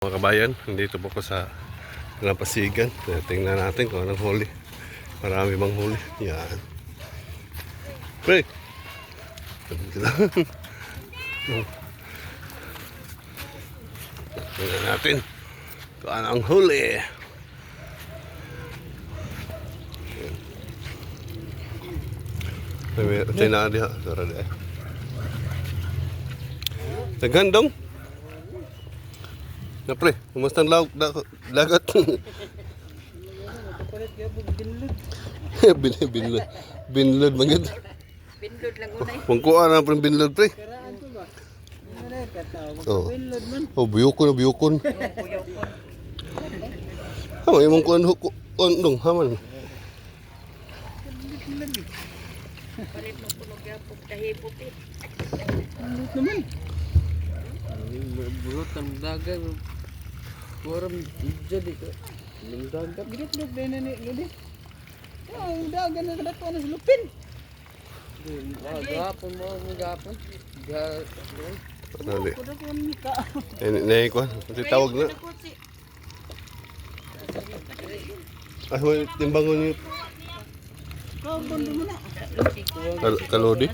Mga kabayan, nandito po ko sa Lapasigan. Tingnan natin kung anong huli. Marami bang huli. Yan. Pre! Tingnan natin kung anong huli. Tingnan natin ha. Nagandong. Na pre, kumusta ang dagat? Binlod. Binlod magid. Binlod lang unay. Pangkuan na pre binlod pre. Oh, buyukon. Ha, may mong kuan dong haman. Palit mo punog yapok kahipot eh. Naman. Bulot ang dagat. Waram jadi ko. Ang dagat. Gidot-gidot din na ni. Ang dagat na kadato na silupin. Gapon mo, gapon. Dali. Nay ko, kasi tawag na. Ah, may timbangon niyo. Kalodi.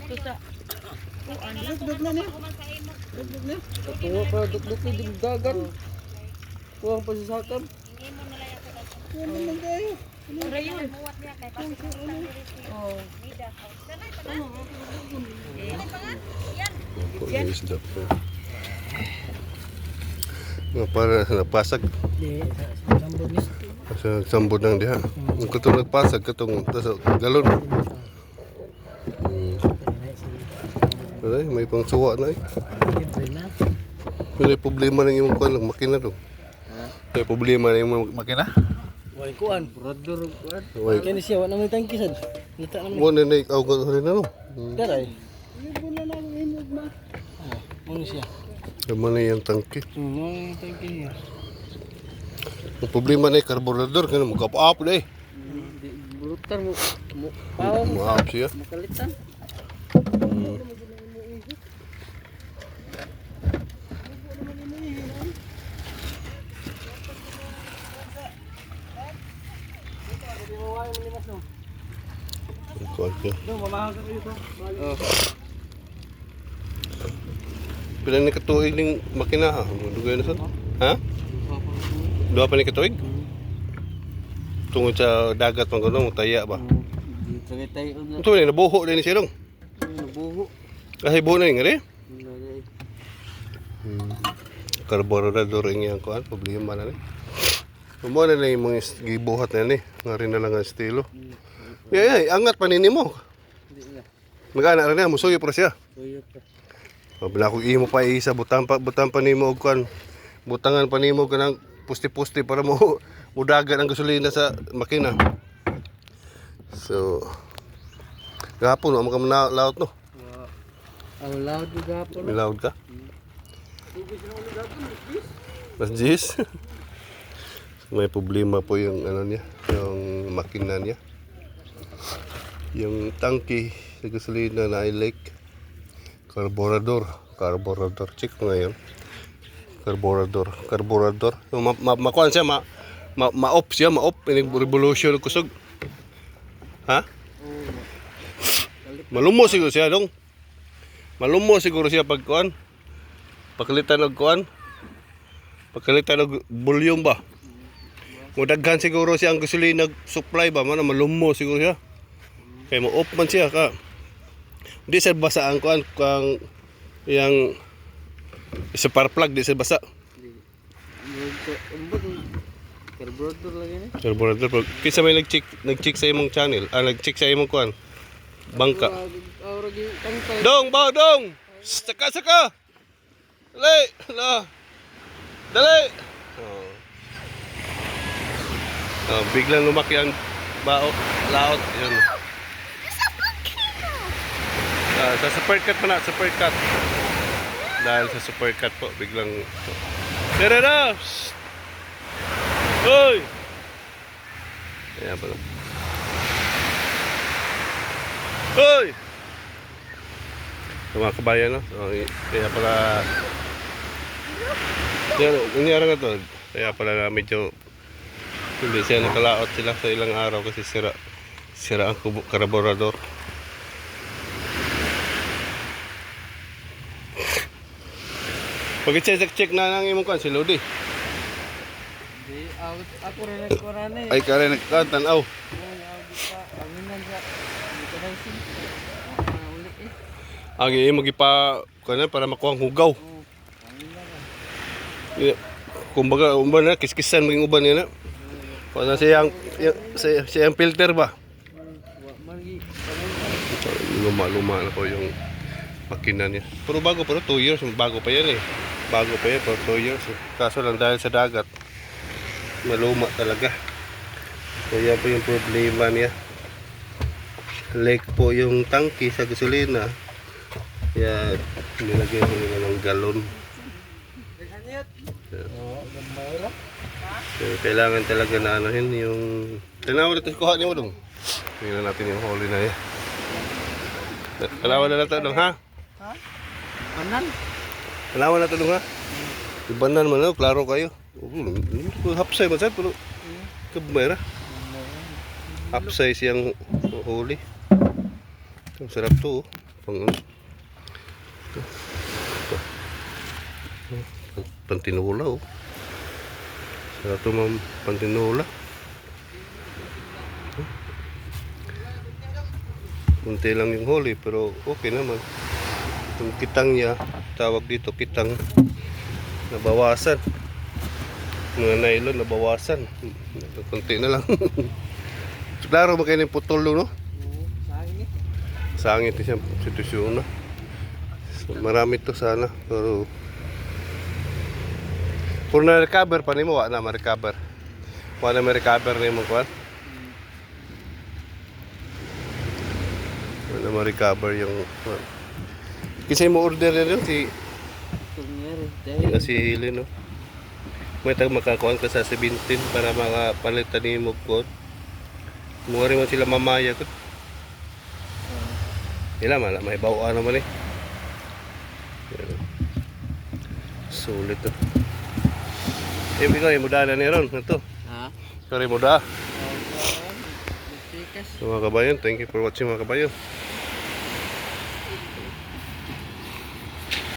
Dugdug na ni. Dugdug na. Tuwa pa dugdug ni dagat. Tuwa pa sa sakam. Ano man kayo? Rayon. Oh. Para napasag. Sambod nang diha. Katong nagpasag katong galon. Ay, may pang suwa na eh. May problema na yung kuan makina do. May problema na yung makina. Wai kuan, brother kuan. Wai. Kani siya wa na may tangkisan. Lita na. Mo na ikaw ko rin ano. Daray. Ibo na lang hinog ma. Ano siya? Naman na yung tangke. May tangki niya. Ang problema na yung carburetor kana mo kap-up na eh. Bulutan mo. Paw mo. Mo-up siya. Makalitan. Kuan siya. Do mamahal ka kayo to. Pila ni katuig ning makina ha? Dugay na sad. Ha? Duha pa ni katuig? Tungod sa dagat man kuno taya ba? Tagay tayo na. Ito ni nabuho din ni silong. Nabuho. Kasi buho na ngari. Nagay. Carburetor yang kuan problema na ni. Mo na ni mga gibuhat na ni. Ngari na lang ang estilo. Ay, angat pa nini mo. Hindi na. Magana rin na musuyo pa siya. Suyo pa. Mabila ko imo pa isa butang pa nimo og kuan. Butangan pa nimo kanang pusti-pusti para mo mudagan ang gasolina sa makina. So gapon mo ka laut no. Ang loud yung gapon. May laut ka? Mas jis. May problema po yung ano niya, yung makina niya. Yung tangki sa gasolina na i-leak. Carburetor check ngayon. Carburetor. Makuan siya, ma-off siya, ma-off. Revolution kusog. Ha? Malumo siguro siya, dong. Malumo siguro siya pag kuan. Pakalitan og kuan. Pakalitan og volume ba? Mudaghan siguro siya ang gasolina supply ba? Malumo siguro siya. Kaya ma-off man siya ka. Di sa basa ang kuan kang yang sa spark plug di sa basa. Carburetor lagi ni. Carburetor plug. Kisa may nag-check sa imong channel, nag-check sa imong kuan. Bangka. Aura gi tangkay. Dong, baw dong. Saka. Dali. Dali. Biglang lumaki ang laot. Yun. Sa supercut pa na, supercut. Dahil sa supercut po, biglang... Tara na! Hoy! Ayan pala. Hoy! Mga kabayan, no? So, kaya pala Yan, nangyari nga to. Kaya pala na medyo hindi siya nakalaot sila sa ilang araw kasi sira ang karburador. Pag-check na ng imong kan si Lodi. Di ako rin nagkuran eh. Ay kare nagtanaw. Aminan sa dito na isin. Uli eh. Agi magipa kana para makuha ang hugaw. Yeah. Kumbaga uban na kiskisan maging uban niya na. Kung na siyang filter ba? Magi. Luma na po yung makina niya. Pero bago pero 2 years, bago pa yan eh. Bago pa yan pero 2 years. Kaso lang dahil sa dagat, maluma talaga. So yan po yung problema niya. Leak po yung tangki sa gasolina. Kaya nilagyan ko nila ng galon. So, kailangan talaga na anuhin yung... Tinawa dito, kuha niyo mo dong. Tingnan natin yung huli na yan. Kalawan na natin dong ha? Ha? Manan? Kalawan na ito dong ha? Ibanan man na, klaro kayo. Hapsay man sa'yo, pero... Kabay na. Hapsay siyang huli. Ang sarap to, oh. Pantinula, oh. Sarap to, ma'am. Pantinula. Kunti lang yung huli, pero okay naman. Yung kitang niya, tawag dito, kitang nabawasan. Mga nylon, nabawasan. Kunti na lang. Klaro ba kayo ng putol, no? Sangit. Sangit siyang sitwasyon na. So, marami to sana, pero kung na-recover pa nimo, wala na ma-recover. Wala na ma-recover na yung kuwan. Wala na ma-recover yung kasi mo order na rin si Hili, no? May tag makakuan ka sa 17 para makapalitan ni mo code. Mura rin man sila mamaya ko. Ila mala may bawaan naman eh. Sulit to. Ikaw ay muda na ni ron ito. Ha? Sorry muda. Tikas. So, mga kabayan, thank you for watching mga kabayan.